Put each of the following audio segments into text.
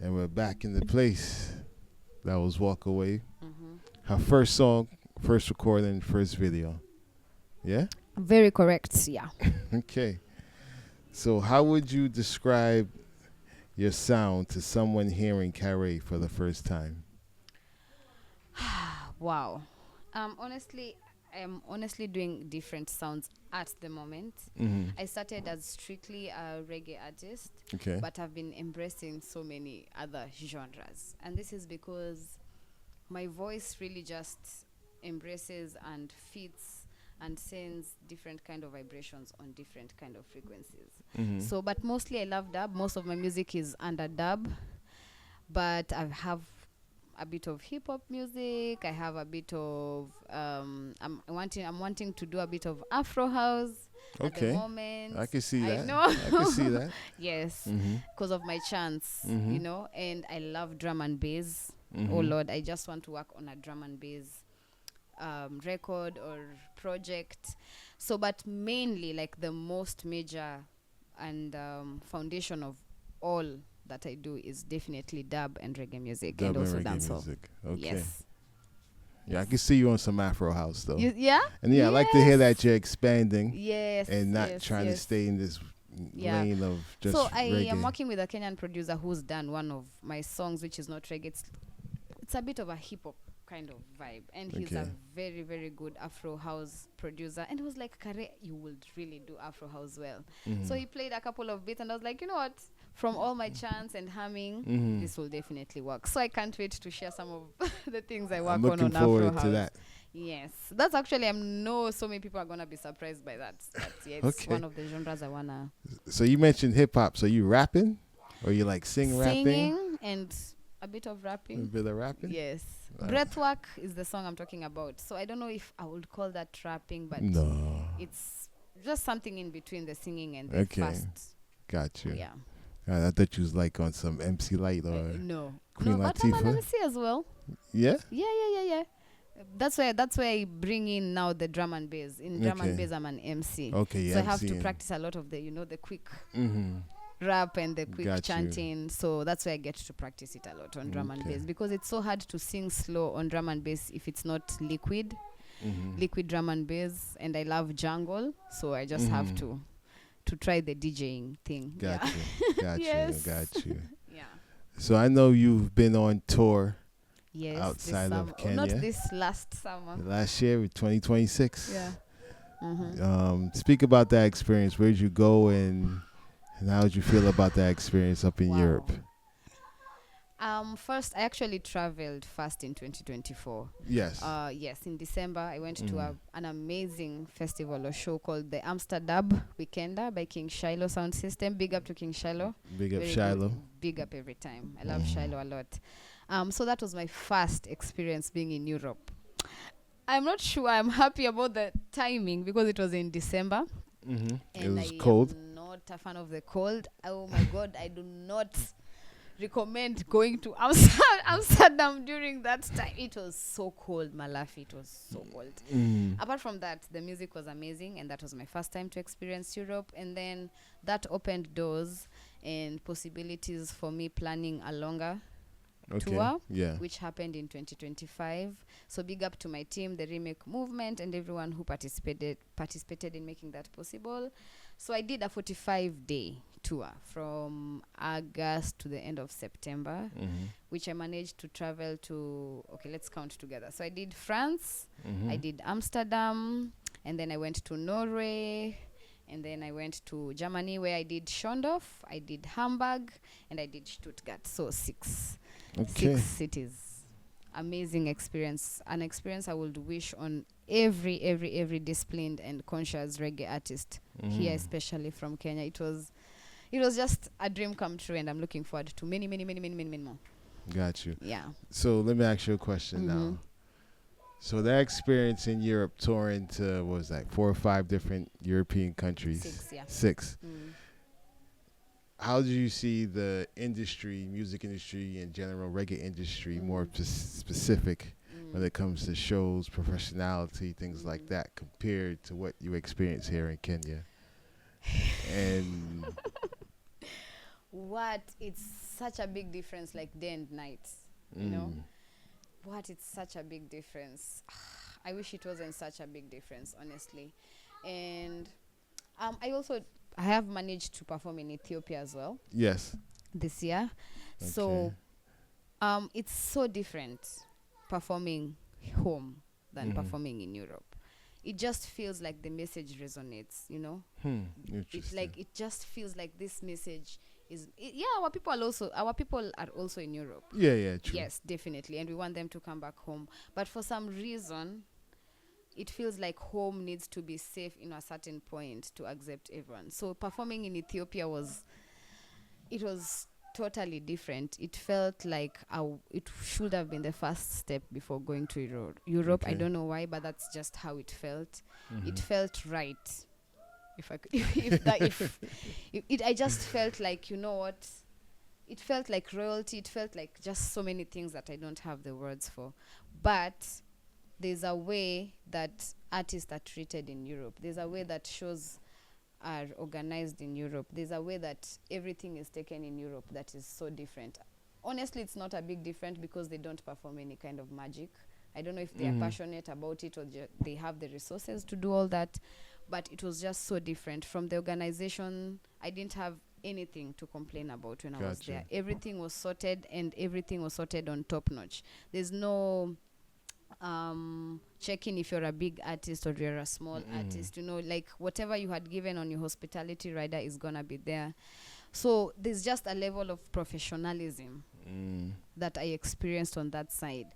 And we're back in the place. That was Walk Away. Mm-hmm. Her first song, first recording, first video. Yeah? Very correct. Yeah. Okay. So how would you describe your sound to someone hearing Kare for the first time? Wow. Honestly, I'm honestly doing different sounds at the moment. Mm-hmm. I started as strictly a reggae artist, Okay. but I've been embracing so many other genres. And this is because my voice really just embraces and fits and sends different kind of vibrations on different kind of frequencies. Mm-hmm. So, but mostly I love dub. Most of my music is under dub, but I have a bit of hip hop music. I have a bit of I'm wanting to do a bit of Afro house at the Okay. moment. I can see I that. know. I can see that. Yes, Mm-hmm. because of my chance, Mhm. you know. And I love drum and bass. Mhm. Oh Lord, I just want to work on a drum and bass record or project. So, but mainly like the most major and foundation of all that I do is definitely dub and reggae music Dub and also reggae dancehall. music. Okay. Yes. Yeah, I can see you on some Afro house though. Yeah. And yeah, I like to hear Yes. that you're expanding Yes. and not yes, trying to yes. stay in this Yeah. lane of just So I reggae. am working with a Kenyan producer who's done one of my songs, which is not reggae. It's a bit of a hip hop kind of vibe, and he's a Okay. very, very good Afro house producer. And he was like, Kare, you would really do Afro house well. Mhm. So he played a couple of beats, and I was like, you know what? From all my chants and humming, Mhm. this will definitely work. So I can't wait to share some of the things I I'm work looking on Afro forward house. to that. Yes, that's actually, I know so many people are gonna be surprised by that. But yeah, it's Okay. one of the genres I wanna So you mentioned hip hop. So you rapping, or you like rapping? singing and a bit of A rapping. bit of rapping. Yes, Wow. breathwork is the song I'm talking about. So I don't know if I would call that rapping, but No. it's just something in between the singing and the Okay. fast. Got you. Yeah. I thought you was like on some MC Light or No, Queen no, but I'm Latifah. an MC as well. Yeah. Yeah. That's why I bring in now the drum and bass. In drum and Okay. bass, I'm an MC. Okay. So I have to MCing. practice a lot of the quick Mhm. rap and the quick Got you. chanting. So that's why I get to practice it a lot on drum and Okay. bass, because it's so hard to sing slow on drum and bass if it's not liquid Mhm. drum and bass. And I love jungle, so I just have Mhm. to try the DJing thing. Got Yeah. you. Got Yes. you. Got you. Yeah. So I know you've been on tour Yes. outside this of summer. Not Kenya. this last summer. Last year with 2026. Yeah. Mm-hmm. Speak about that experience. Where'd you go and how did you feel about that experience up in Wow. Europe? First, I actually traveled first in 2024. Yes. Yes, in December, I went to Mhm. an amazing festival or show called the Amsterdam Weekender by King Shiloh Sound System. Big up to King Shiloh. Big up Very Shiloh. good. Big up every time. I love Mhm. Shiloh a lot. So that was my first experience being in Europe. I'm not sure I'm happy about the timing because it was in December. Mhm. It And was I cold. am not a fan of the cold. Oh my God, I do not recommend going to Amsterdam during that time. It was so cold, Malafi. It was so cold. Mm. Apart from that, the music was amazing, and that was my first time to experience Europe. And then that opened doors and possibilities for me planning a longer Okay. tour, Yeah. which happened in 2025. So big up to my team, the Remake Movement, and everyone who participated in making that possible. So I did a 45-day tour from August to the end of September, Mhm. which I managed to travel to. Okay, let's count together. So I did France, Mhm. I did Amsterdam, and then I went to Norway, and then I went to Germany where I did Schondorf, I did Hamburg, and I did Stuttgart. So six Okay. cities. Amazing experience. An experience I would wish on every disciplined and conscious reggae artist here, Mhm. especially from Kenya. It was just a dream come true, and I'm looking forward to many more. Got you. Yeah. So let me ask you a question now. Mhm. So that experience in Europe, touring to what was that, 4 or 5 different European countries? 6, yeah. 6. Mm. How do you see the industry, music industry in general, reggae industry, more specific when it comes to shows, professionality, things like that, compared to what you experience here in Kenya? And what it's such a big difference, like day and night, you know. What it's such a big difference. I wish it wasn't such a big difference, honestly. And I have managed to perform in Ethiopia as well Yes. this year. So it's so different performing home than performing in Europe. It just feels like the message resonates, you know. It's Interesting. like it just feels like this message is our people are also in Europe. Yeah, true. Yes, definitely, and we want them to come back home. But for some reason, it feels like home needs to be safe in a certain point to accept everyone. So performing in Ethiopia was totally different. It felt like it should have been the first step before going to Europe. I Okay. don't know why, but that's just how it felt. It felt right. If I could, if it, I just felt like, you know what? It felt like royalty. It felt like just so many things that I don't have the words for. But there's a way that artists are treated in Europe. There's a way that shows are organized in Europe. There's a way that everything is taken in Europe that is so different. Honestly, it's not a big difference because they don't perform any kind of magic. I don't know if they are passionate about it or they have the resources to do all that, but it was just so different. From the organization, I didn't have anything to complain about when I was Gotcha. there. Everything was sorted, and everything was sorted on top notch. There's no checking if you're a big artist or you're a small artist, you know, like whatever you had given on your hospitality rider is gonna be there. So there's just a level of professionalism that I experienced on that side.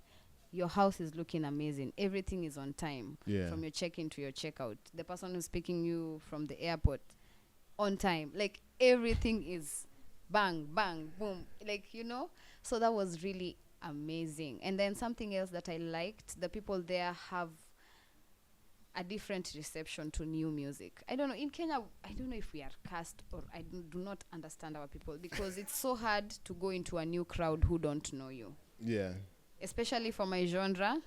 Your house is looking amazing. Everything is on time. Yeah. From your check-in to your check-out. The person who's picking you from the airport on time. Like everything is bang, bang, boom. Like, you know, so that was really amazing. And then something else that I liked, the people there have a different reception to new music. I don't know, in Kenya, I don't know if we are cast or I do not understand our people, because it's so hard to go into a new crowd who don't know you, Yeah. especially for my genre.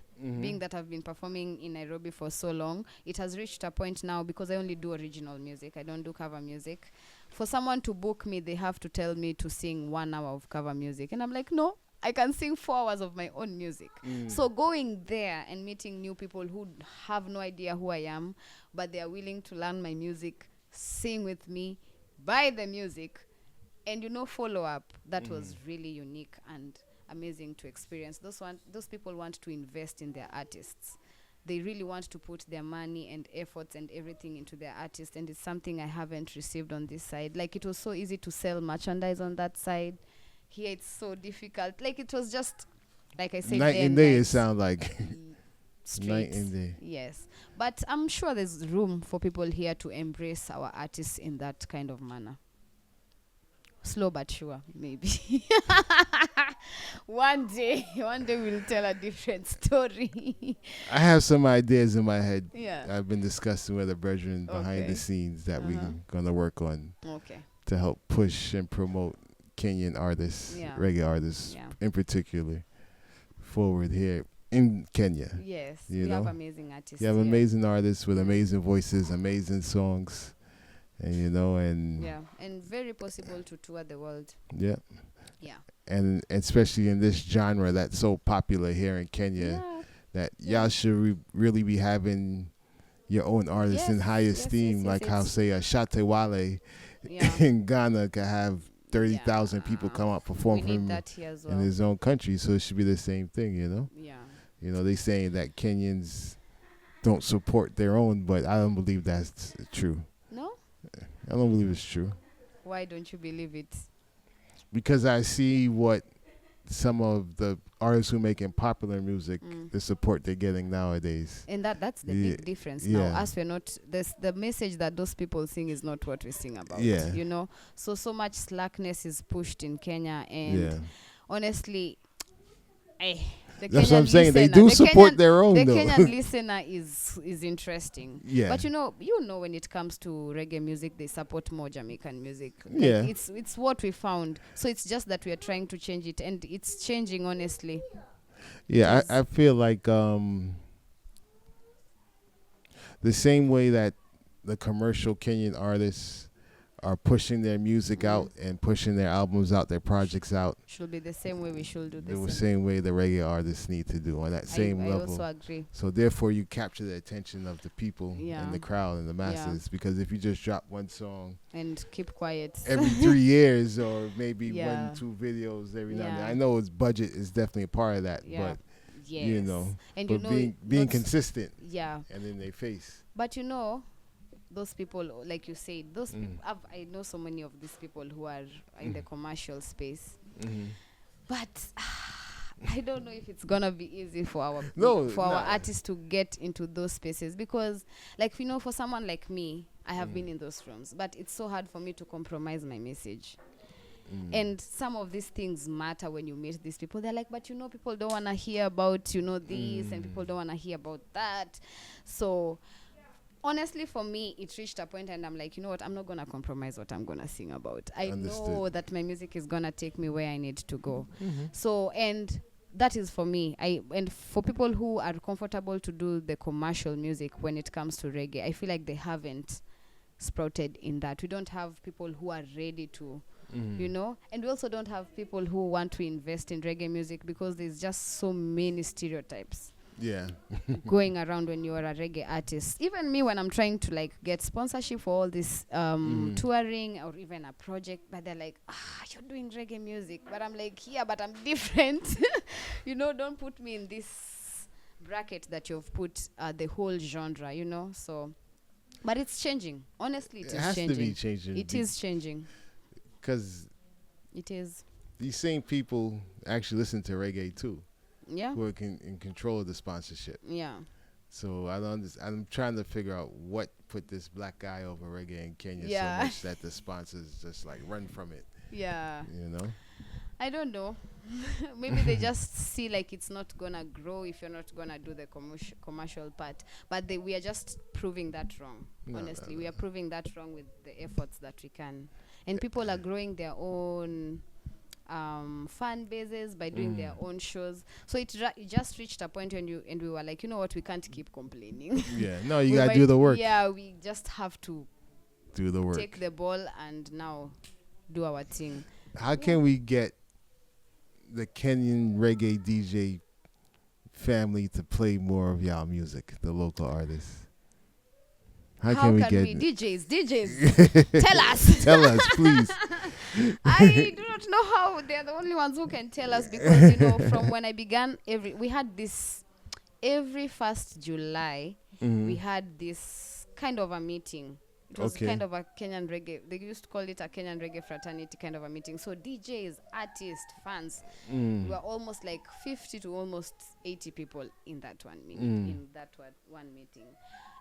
Being that I've been performing in Nairobi for so long, it has reached a point now, because I only do original music, I don't do cover music. For someone to book me, they have to tell me to sing 1 hour of cover music, and I'm like, no, I can sing 4 hours of my own music. So going there and meeting new people who have no idea who I am, but they are willing to learn my music, sing with me, buy the music, and, you know, follow up, that was really unique and amazing to experience. Those people want to invest in their artists. They really want to put their money and efforts and everything into their artists, and it's something I haven't received on this side. Like, it was so easy to sell merchandise on that side. Here it's so difficult. Like, it was just, like I said, Night and day, it sound like. straight. Night and day. Yes. But I'm sure there's room for people here to embrace our artists in that kind of manner. Slow but sure, maybe. one day we'll tell a different story. I have some ideas in my head. Yeah. I've been discussing with a brethren behind Okay. the scenes that we're going to work on Okay. to help push and promote Kenyan artists, Yeah. reggae artists Yeah. in particular, forward here in Kenya. Yes. You we have know? amazing artists. You have here. amazing artists with amazing voices, amazing songs, and Yeah. And very possible to tour the world. yeah. Yeah. And especially in this genre that's so popular here in Kenya, that y'all should really be having your own artists in Yes, high yes, esteem, yes, like yes, how it's- say a Shatewale Yeah. in Ghana can have 30,000 people come out We perform for need him that here as in well. his own country. So it should be the same thing, Yeah. They saying that Kenyans don't support their own, but I don't believe that's true. No? I don't believe it's true. Why don't you believe it? Because I see what some of the artists who making popular music, the support they're getting nowadays. And that's the Yeah, big difference yeah. now. As we're not, the message that those people sing is not what we sing about. Yeah. So much slackness is pushed in Kenya, and Yeah. honestly, the That's Kenyan what I'm saying. They listener- do the support Kenyan- their own, The though. Kenyan listener is interesting. Yeah. But you know when it comes to reggae music, they support more Jamaican music. Like, Yeah. it's what we found. So it's just that we are trying to change it, and it's changing, honestly. Yeah, Yes. I feel like the same way that the commercial Kenyan artists are pushing their music out and pushing their albums out, their projects out, should be the same way we should do the this. same way the reggae artists need to do on that same I level. also agree. So therefore, you capture the attention of the people Yeah. and the crowd and the masses. Because if you just drop one song And keep quiet. every 3 years, or maybe Yeah. 1-2 videos every now and then, Yeah. I know its budget is definitely a part of that. Yeah. But Yes. you know, and but you know, being not- consistent Yeah. and in their face. But you know, those people, like you said, those Mm. people, I know so many of these people who are in the commercial space. Mm-hmm. But I don't know if it's gonna be easy for our Nah. artists to get into those spaces, because, like, you know, for someone like me, I have been in those rooms, but it's so hard for me to compromise my message. And some of these things matter when you meet these people. They're like, but you know, people don't want to hear about, you know, this, and people don't want to hear about that. So honestly, for me, it reached a point and I'm like, you know what, I'm not going to compromise what I'm going to sing about. I know Understood. that my music is going to take me where I need to go. So, and that is for me. And for people who are comfortable to do the commercial music when it comes to reggae, I feel like they haven't sprouted in that. We don't have people who are ready to, you know, and we also don't have people who want to invest in reggae music, because there's just so many stereotypes Yeah. going around when you are a reggae artist. Even me, when I'm trying to like get sponsorship for all this touring or even a project, but they're like, you're doing reggae music, but I'm like, yeah, but I'm different. You know, don't put me in this bracket that you've put the whole genre, you know. So, but it's changing. Honestly, it is has changing. to be changing. It is changing. Because It is. these same people actually listen to reggae too, Yeah. who are in control of the sponsorship. Yeah. So I don't. I'm trying to figure out what put this black guy over reggae in Kenya Yeah. so much that the sponsors just like run from it. Yeah. You know. I don't know. Maybe they just see like it's not gonna grow if you're not gonna do the commercial part. But we are just proving that wrong. No, Honestly, no, we are proving that wrong with the efforts that we can. And people are growing their own fan bases by doing their own shows. So it just reached a point when we were like, you know what, we can't keep complaining. Yeah. No, you gotta do the work. Yeah, we just have to Do the work. take the ball and now do our thing. How can we get the Kenyan reggae DJ family to play more of y'all music, the local artists? How can we get DJs tell us. Tell us, please. I do not know how. They're the only ones who can tell us, because you know, from when I began, we had this every 1st July. We had this kind of a meeting. It was Okay. kind of a Kenyan reggae. They used to call it a Kenyan reggae fraternity kind of a meeting. So DJs, artists, fans, we were almost like 50 to almost 80 people in that one meeting. In that one meeting,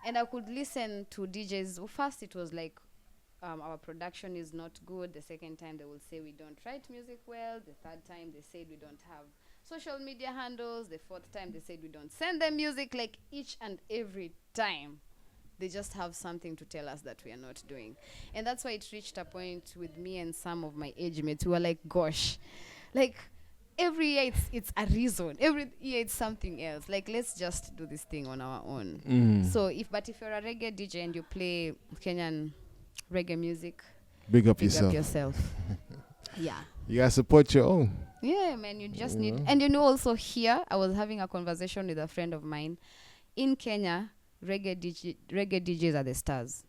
and I could listen to DJs. Well, first, it was like, our production is not good. The second time, they will say we don't write music well. The third time, they said we don't have social media handles. The fourth time, they said we don't send them music. Like each and every time, they just have something to tell us that we are not doing. And that's why it reached a point with me and some of my age mates who were like, gosh, like every year it's a reason. Every year it's something else. Like, let's just do this thing on our own. So if you're a reggae DJ and you play Kenyan reggae music, Big up big yourself. up yourself. Yeah. You gotta support your own. Yeah, man, you just You need. know? And you know, also here, I was having a conversation with a friend of mine. In Kenya, reggae DJs are the stars.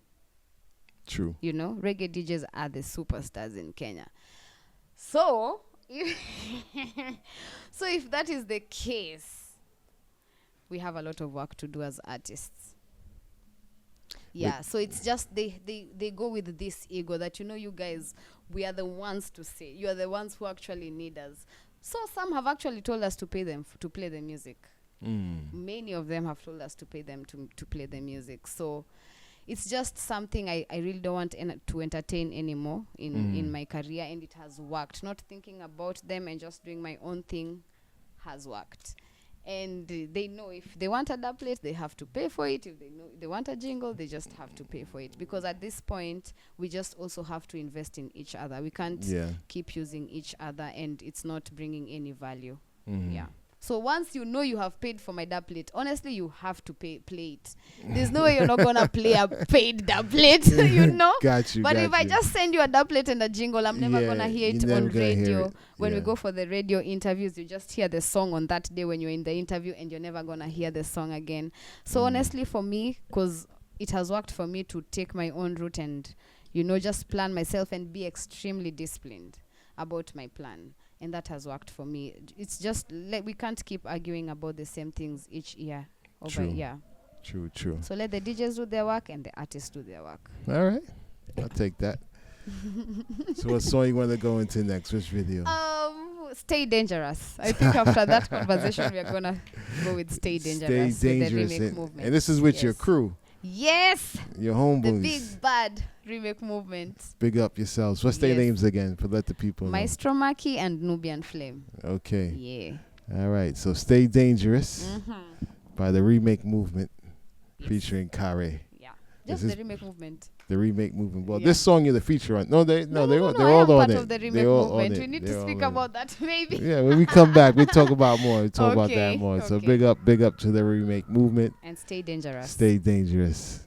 True. You know, reggae DJs are the superstars in Kenya. So, if that is the case, we have a lot of work to do as artists. Yeah, so it's just they go with this ego that, you know, you guys, we are the ones to say. You are the ones who actually need us. So some have actually told us to pay them to play the music. Many of them have told us to pay them to play the music. So it's just something I really don't want to entertain anymore in my career, and it has worked. Not thinking about them and just doing my own thing has worked. And they know if they want a doublet, they have to pay for it. If they want a jingle, they just have to pay for it. Because at this point, we just also have to invest in each other. We can't keep using each other, and it's not bringing any value. Yeah. So once you know you have paid for my doublet, honestly, you have to play it. There's no way you're not gonna play a paid doublet, you know. Got you. But got if I you. just send you a doublet and a jingle, I'm never Yeah, gonna hear you're it never on gonna hear radio. it. When we Yeah. go for the radio interviews, you just hear the song on that day when you're in the interview, and you're never gonna hear the song again. So honestly, for me, because it has worked for me to take my own route and, you know, just plan myself and be extremely disciplined about my plan. And that has worked for me. It's just like we can't keep arguing about the same things each year over True. year. True. So let the DJs do their work and the artists do their work. All right. I'll take that. So what song you want to go into next? Which video? Stay Dangerous. I think after that conversation, we are gonna go with Stay Dangerous. Stay with the dangerous. remake And, movement. and this is with your Yes. crew, Yes, your the homeboys. big bad remake movement. Big up yourselves. What's their Yes. names again? For let the people know. Maestro Maki and Nubian Flame. Okay. Yeah. All right. So Stay Dangerous Mm-hmm. by the Remake Movement Yes. featuring Kare. Yeah. This Just is- the remake movement. The Remake Movement. Well, Yeah. this song you're the feature on. No, they're No, all I they're am all part on of it. the remake They're all on movement. it. We need They're to all speak on it. about that maybe. Yeah, when we come back, we talk about more. We talk about Okay, that more. So okay. big up to the Remake Movement. And Stay Dangerous. Stay dangerous.